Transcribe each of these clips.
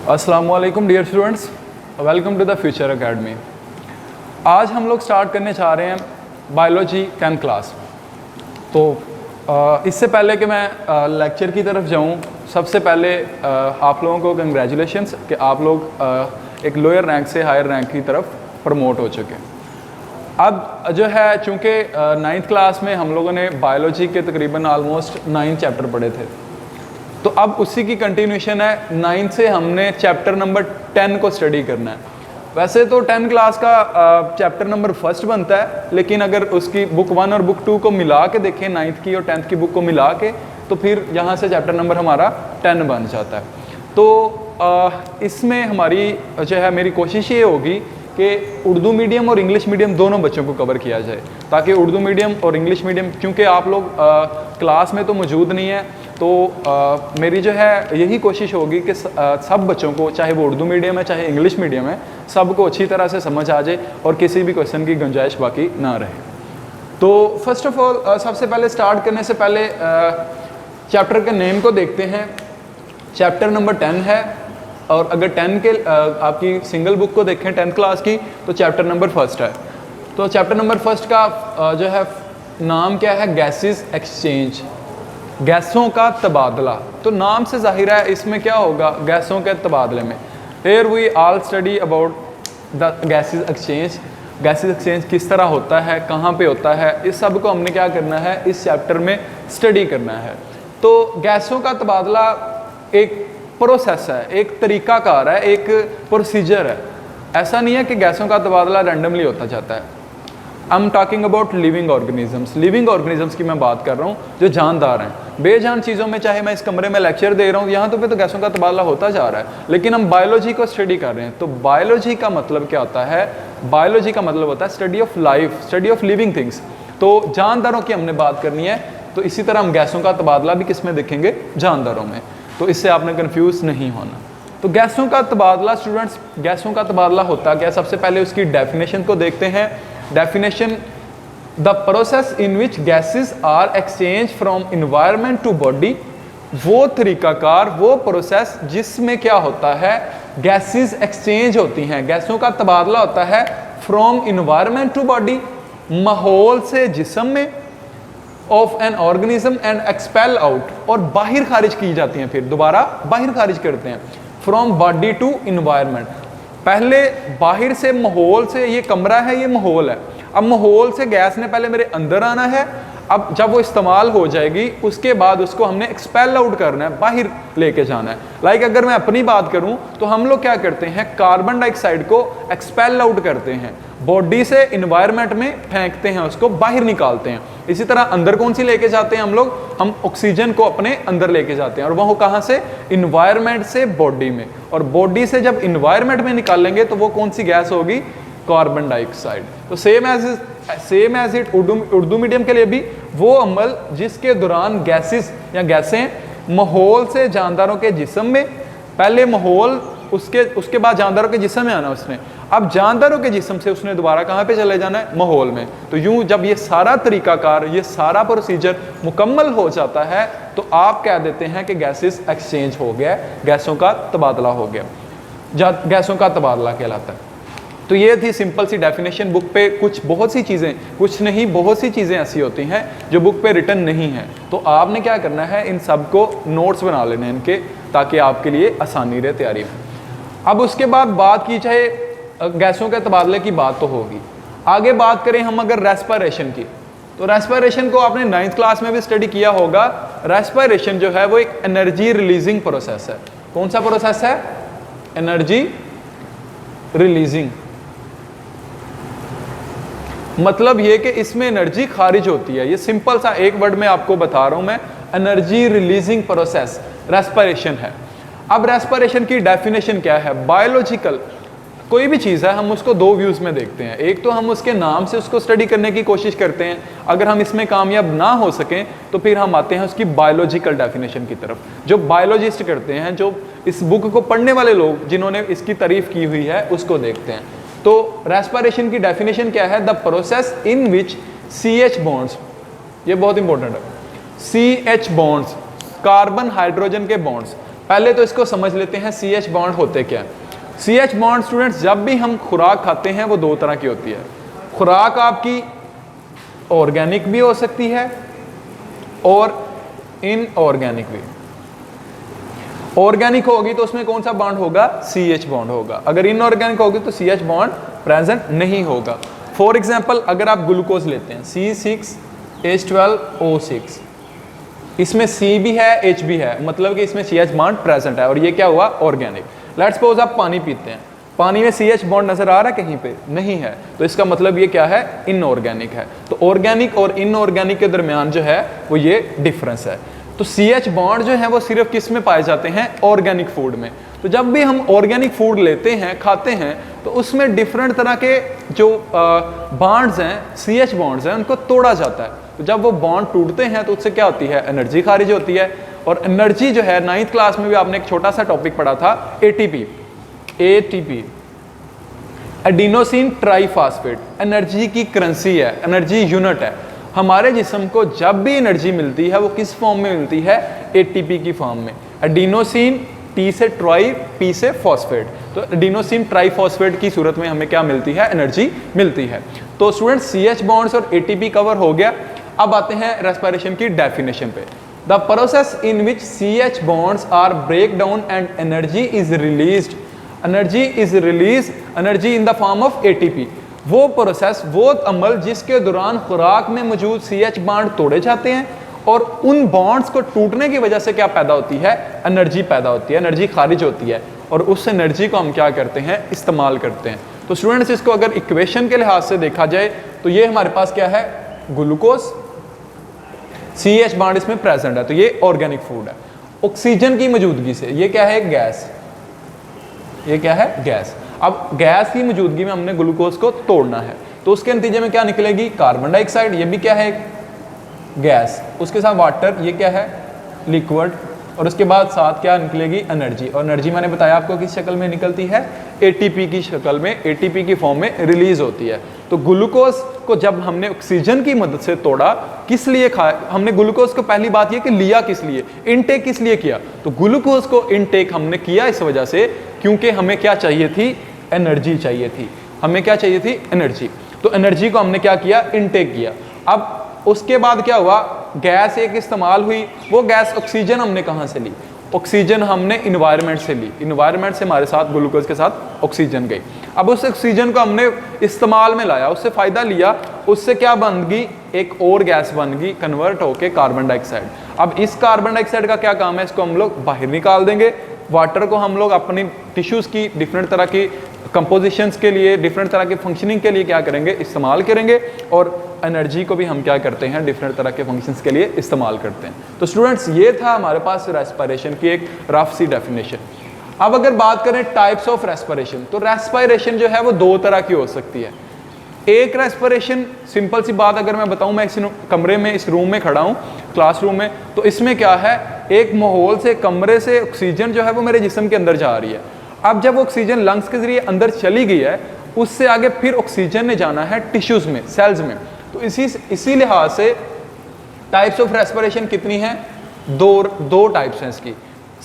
अस्सलाम वालेकुम dear students, welcome to the future academy. आज हम लोग स्टार्ट करने चाह रहे हैं बायोलॉजी 10th क्लास। तो इससे पहले कि मैं लेक्चर की तरफ जाऊं, सबसे पहले आप लोगों को कंग्रेचुलेशंस कि आप लोग एक लोअर रैंक से हायर रैंक की तरफ प्रमोट हो चुके हैं। अब जो है चूँकि 9th क्लास में हम लोगों ने बायोलॉजी के तकरीबन ऑलमोस्ट 9 चैप्टर पढ़े थे, तो अब उसी की कंटिन्यूशन है। 9 से हमने चैप्टर नंबर 10 को स्टडी करना है। वैसे तो 10 क्लास का चैप्टर नंबर फर्स्ट बनता है, लेकिन अगर उसकी बुक 1 और बुक 2 को मिला के देखें, 9th की और 10th की बुक को मिला के, तो फिर यहाँ से चैप्टर नंबर हमारा 10 बन जाता है। तो इसमें हमारी जो है मेरी कोशिश ये होगी कि उर्दू मीडियम और इंग्लिश मीडियम दोनों बच्चों को कवर किया जाए, ताकि उर्दू मीडियम और इंग्लिश मीडियम, क्योंकि आप लोग क्लास में तो मौजूद नहीं है, तो मेरी जो है यही कोशिश होगी कि सब बच्चों को, चाहे वो उर्दू मीडियम है चाहे इंग्लिश मीडियम है, सबको अच्छी तरह से समझ आ जाए और किसी भी क्वेश्चन की गुंजाइश बाकी ना रहे। तो फर्स्ट ऑफ ऑल सबसे पहले स्टार्ट करने से पहले चैप्टर के नेम को देखते हैं। चैप्टर नंबर 10 है, और अगर 10 के आपकी सिंगल बुक को देखें 10th क्लास की, तो चैप्टर नंबर फर्स्ट है। तो चैप्टर नंबर फर्स्ट का जो है नाम क्या है? गैसेस एक्सचेंज, गैसों का तबादला। तो नाम से जाहिर है इसमें क्या होगा, गैसों के तबादले में। Here we all study about the gases exchange. Gases exchange किस तरह होता है, कहाँ पे होता है, इस सब को हमने क्या करना है, इस चैप्टर में स्टडी करना है। तो गैसों का तबादला एक प्रोसेस है, एक तरीकाकार है, एक प्रोसीजर है। ऐसा नहीं है कि गैसों का तबादला रैंडमली होता जाता है। I am talking about living organisms. Living organisms की मैं बात कर रहा हूँ, जो जानदार हैं। बेजान चीज़ों में, चाहे मैं इस कमरे में लेक्चर दे रहा हूँ, यहाँ तो गैसों का तबादला होता जा रहा है, लेकिन हम बायोलॉजी को स्टडी कर रहे हैं। तो बायोलॉजी का मतलब क्या होता है? बायोलॉजी का मतलब होता है study of life, study of living things. तो जानदारों की हमने बात करनी है, तो इसी तरह हम गैसों का तबादला भी किस में देखेंगे? जानदारों में। तो इससे आपने कन्फ्यूज नहीं होना। तो गैसों का तबादला स्टूडेंट्स, गैसों का तबादला होता क्या? सबसे पहले उसकी डेफिनेशन को देखते हैं। Definition: the process in which gases are exchange from environment to body. वो तरीकाकार, वो प्रोसेस जिसमें क्या होता है, गैसेस एक्सचेंज होती हैं, गैसों का तबादला होता है फ्रॉम इन्वायरमेंट टू बॉडी, माहौल से जिस्म में, of an organism and expel out, और बाहर खारिज की जाती हैं, फिर दोबारा बाहर खारिज करते हैं। From body to environment. पहले बाहर से, माहौल से, ये कमरा है, ये माहौल है। अब माहौल से गैस ने पहले मेरे अंदर आना है। अब जब वो इस्तेमाल हो जाएगी, उसके बाद उसको हमने एक्सपेल आउट करना है, बाहर लेके जाना है। लाइक अगर मैं अपनी बात करूं, तो हम लोग क्या करते हैं, कार्बन डाइऑक्साइड को एक्सपेल आउट करते हैं, बॉडी से इन्वायरमेंट में फेंकते हैं, उसको बाहर निकालते हैं। इसी तरह अंदर कौन सी लेके जाते हैं हम लोग? हम ऑक्सीजन को अपने अंदर लेके जाते हैं, और वह कहाँ से? इन्वायरमेंट से बॉडी में। और बॉडी से जब इन्वायरमेंट में निकालेंगे तो वो कौन सी गैस होगी? Carbon dioxide. तो same as it Urdu medium के लिए भी वो अमल जिसके दौरान गैसेस या गैसें माहौल से जानदारों के जिस्म में, पहले माहौल, उसके बाद जानदारों के जिस्म में आना उसने, अब जानदारों के जिस्म से उसने दोबारा कहाँ पे चले जाना है? माहौल में। तो यूं जब ये सारा तरीकाकार, ये सारा प्रोसीजर मुकम्मल हो जाता है, तो आप कह देते हैं कि गैसेस एक्सचेंज हो गया, गैसों का तबादला हो गया, गैसों का तबादला कहलाता है। तो ये थी सिंपल सी डेफिनेशन। बुक पे बहुत सी चीज़ें, कुछ नहीं बहुत सी चीज़ें ऐसी होती हैं जो बुक पे रिटन नहीं है, तो आपने क्या करना है, इन सब को नोट्स बना लेने हैं इनके, ताकि आपके लिए आसानी रहे तैयारी में। अब उसके बाद बात की जाए, गैसों के तबादले की बात तो होगी। आगे बात करें हम अगर रेस्पिरेशन की, तो रेस्पिरेशन को आपने 9th क्लास में भी स्टडी किया होगा। रेस्पिरेशन जो है वो एक एनर्जी रिलीजिंग प्रोसेस है। कौन सा प्रोसेस है? Energy releasing. मतलब ये कि इसमें एनर्जी खारिज होती है। ये सिंपल सा एक वर्ड में आपको बता रहा हूं मैं, एनर्जी रिलीजिंग प्रोसेस रेस्पिरेशन है। अब रेस्पिरेशन की डेफिनेशन क्या है? बायोलॉजिकल कोई भी चीज़ है, हम उसको दो व्यूज़ में देखते हैं। एक तो हम उसके नाम से उसको स्टडी करने की कोशिश करते हैं, अगर हम इसमें कामयाब ना हो सकें तो फिर हम आते हैं उसकी बायोलॉजिकल डेफिनेशन की तरफ, जो बायोलॉजिस्ट करते हैं, जो इस बुक को पढ़ने वाले लोग जिन्होंने इसकी तारीफ की हुई है उसको देखते हैं। तो रेस्पिरेशन की डेफिनेशन क्या है? The process in which CH bonds, ये बहुत इंपॉर्टेंट है, CH बॉन्ड्स कार्बन हाइड्रोजन के बॉन्ड्स। पहले तो इसको समझ लेते हैं CH बॉन्ड होते क्या है। CH बॉन्ड स्टूडेंट्स, जब भी हम खुराक खाते हैं वो दो तरह की होती है। खुराक आपकी ऑर्गेनिक भी हो सकती है और इनऑर्गेनिक भी। ऑर्गेनिक होगी तो उसमें कौन सा बॉन्ड होगा? CH बॉन्ड होगा। अगर इनऑर्गेनिक होगी तो CH बॉन्ड प्रेजेंट नहीं होगा। फॉर एग्जाम्पल, अगर आप ग्लूकोज लेते हैं C6H12O6, इसमें C भी है H भी है, मतलब कि इसमें CH बॉन्ड प्रेजेंट है और ये क्या हुआ? ऑर्गेनिक। लेट्स सपोज आप पानी पीते हैं, पानी में CH बॉन्ड नजर आ रहा है कहीं पे? नहीं है, तो इसका मतलब ये क्या है? इनऑर्गेनिक है। तो ऑर्गेनिक और इनऑर्गेनिक के दरमियान जो है वो ये डिफरेंस है। तो CH बॉन्ड जो है वो सिर्फ किस में पाए जाते हैं? ऑर्गेनिक फूड में। तो जब भी हम ऑर्गेनिक फूड लेते हैं, खाते हैं, तो उसमें डिफरेंट तरह के जो बॉन्ड्स हैं, CH बॉन्ड्स हैं, उनको तोड़ा जाता है। तो जब वो बॉन्ड टूटते हैं तो उससे क्या होती है? एनर्जी खारिज होती है। और एनर्जी जो है 9th क्लास में भी आपने एक छोटा सा टॉपिक पढ़ा था, ATP, एडिनोसिन ट्राइफॉस्फेट, एनर्जी की करेंसी है, एनर्जी यूनिट है। हमारे जिस्म को जब भी एनर्जी मिलती है वो किस फॉर्म में मिलती है? ATP की फॉर्म में। एडिनोसिन, T से ट्राई, P से फॉस्फेट, तो एडिनोसिन ट्राइफॉस्फेट की सूरत में हमें क्या मिलती है? एनर्जी मिलती है। तो स्टूडेंट्स, CH बॉन्ड्स और ATP कवर हो गया। अब आते हैं रेस्पिरेशन की डेफिनेशन पे। The process in which CH bonds are break down and energy is released, energy in the form of ATP। वो प्रोसेस, वो अमल जिसके दौरान खुराक में मौजूद CH बॉन्ड तोड़े जाते हैं और उन बॉन्ड्स को टूटने की वजह से क्या पैदा होती है? एनर्जी पैदा होती है, एनर्जी खारिज होती है और उस एनर्जी को हम क्या करते हैं? इस्तेमाल करते हैं। तो स्टूडेंट्स, इसको अगर इक्वेशन के लिहाज से देखा जाए तो ये हमारे पास क्या है? ग्लूकोज, CH बॉन्ड इसमें प्रेजेंट है, तो ये ऑर्गेनिक फूड है। ऑक्सीजन की मौजूदगी से ये क्या है? गैस। ये क्या है? गैस। अब गैस की मौजूदगी में हमने ग्लूकोज को तोड़ना है, तो उसके नतीजे में क्या निकलेगी? कार्बन डाइऑक्साइड, ये भी क्या है? गैस। उसके साथ वाटर, ये क्या है? लिक्विड। और उसके बाद साथ क्या निकलेगी? एनर्जी। और एनर्जी मैंने बताया आपको किस शक्ल में निकलती है? ATP की शक्ल में, ATP की फॉर्म में रिलीज होती है। तो ग्लूकोज को जब हमने ऑक्सीजन की मदद से तोड़ा, किस लिए खाया हमने ग्लूकोज को? पहली बात ये कि लिया किस लिए, इनटेक किस लिए किया? तो ग्लूकोज को इनटेक हमने किया इस वजह से क्योंकि हमें क्या चाहिए थी? एनर्जी चाहिए थी। हमें क्या चाहिए थी? एनर्जी। तो एनर्जी को हमने क्या किया? इनटेक किया। अब उसके बाद क्या हुआ? गैस एक इस्तेमाल हुई। वो गैस ऑक्सीजन हमने कहाँ से ली? ऑक्सीजन हमने इन्वायरमेंट से ली। इन्वायरमेंट से हमारे साथ ग्लूकोज के साथ ऑक्सीजन गई। अब उस ऑक्सीजन को हमने इस्तेमाल में लाया, उससे फ़ायदा लिया, उससे क्या बन गई? एक और गैस बन गई, कन्वर्ट होके कार्बन डाइऑक्साइड। अब इस कार्बन डाइऑक्साइड का क्या काम है? इसको हम लोग बाहर निकाल देंगे। वाटर को हम लोग अपनी टिश्यूज़ की डिफरेंट तरह की कंपोजिशंस के लिए, डिफरेंट तरह की फंक्शनिंग के लिए क्या करेंगे? इस्तेमाल करेंगे। और एनर्जी को भी हम क्या करते हैं? डिफरेंट तरह के फंक्शंस के लिए इस्तेमाल करते हैं। तो स्टूडेंट्स, ये था हमारे पास रेस्पिरेशन की एक रफ सी डेफिनेशन। अब अगर बात करें टाइप्स ऑफ रेस्पिरेशन, तो रेस्पिरेशन जो है वो दो तरह की हो सकती है। एक रेस्पिरेशन, सिंपल सी बात अगर मैं बताऊं, मैं इस कमरे में, इस रूम में खड़ा हूं, क्लासरूम में, तो इसमें क्या है? एक माहौल से, कमरे से ऑक्सीजन जो है वो मेरे जिस्म के अंदर जा रही है। अब जब ऑक्सीजन लंग्स के जरिए अंदर चली गई है, उससे आगे फिर ऑक्सीजन ने जाना है टिश्यूज में, सेल्स में। तो इसी लिहाज से टाइप्स ऑफ रेस्पिरेशन कितनी है? दो टाइप्स हैं इसकी,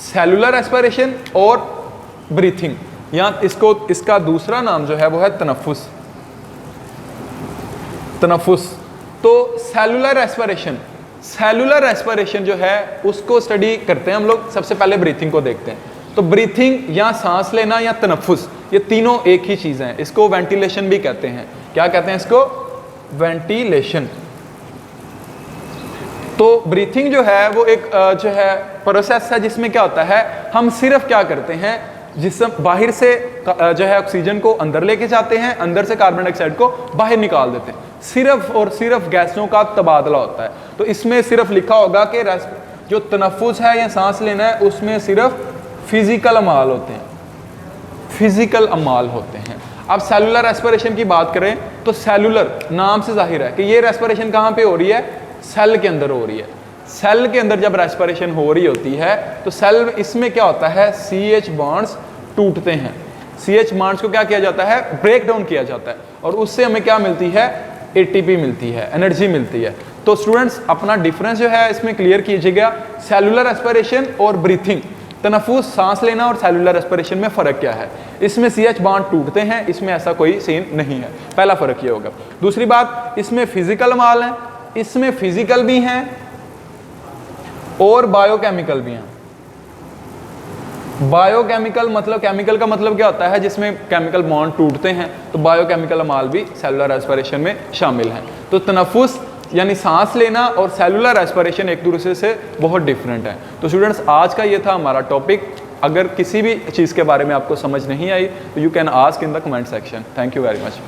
सेलुलर रेस्पिरेशन और ब्रीथिंग, या इसका दूसरा नाम जो है वो है तनफ्फुस। तो सेलुलर रेस्पिरेशन जो है उसको स्टडी करते हैं हम लोग। सबसे पहले ब्रीथिंग को देखते हैं। तो ब्रीथिंग या सांस लेना या तनफ्फुस, ये तीनों एक ही चीज़ हैं। इसको वेंटिलेशन भी कहते हैं। क्या कहते हैं इसको? वेंटिलेशन। तो ब्रीथिंग जो है वो एक जो है प्रोसेस है जिसमें क्या होता है, हम सिर्फ क्या करते हैं, जिसम बाहर से जो है ऑक्सीजन को अंदर लेके जाते हैं, अंदर से कार्बन डाइऑक्साइड को बाहर निकाल देते हैं। सिर्फ और सिर्फ गैसों का तबादला होता है। तो इसमें सिर्फ लिखा होगा कि जो तनफ्फुस है या सांस लेना है उसमें सिर्फ फिजिकल अमाल होते हैं, फिजिकल अमाल होते हैं। अब सेलुलर रेस्पिरेशन की बात करें तो सेलुलर नाम से जाहिर है कि ये रेस्पिरेशन कहाँ पे हो रही है? सेल के अंदर हो रही है। सेल के अंदर जब रेस्पिरेशन हो रही होती है तो सेल, इसमें क्या होता है? CH बॉन्ड्स टूटते हैं। CH बॉन्ड्स को क्या किया जाता है? ब्रेक डाउन किया जाता है और उससे हमें क्या मिलती है? ATP मिलती है, एनर्जी मिलती है। तो स्टूडेंट्स अपना डिफरेंस जो है इसमें क्लियर कीजिएगा, सेलुलर रेस्पिरेशन और ब्रीथिंग, तनफुस सांस लेना और सेलुलर रेस्पिरेशन में फ़र्क क्या है। इसमें CH बांड टूटते हैं, इसमें ऐसा कोई सीन नहीं है, पहला फ़र्क ये होगा। दूसरी बात, इसमें फिजिकल अमाल है, इसमें फिजिकल भी हैं और बायोकेमिकल भी हैं। बायोकेमिकल मतलब, केमिकल का मतलब क्या होता है, जिसमें केमिकल बॉन्ड टूटते हैं, तो बायोकेमिकल अमाल भी सेलुलर रेस्पिरेशन में शामिल हैं। तो तनफुस यानी सांस लेना और सेलुलर रेस्पिरेशन एक दूसरे से बहुत डिफरेंट है। तो स्टूडेंट्स आज का ये था हमारा टॉपिक। अगर किसी भी चीज़ के बारे में आपको समझ नहीं आई तो you can ask in the comment section. Thank you very much.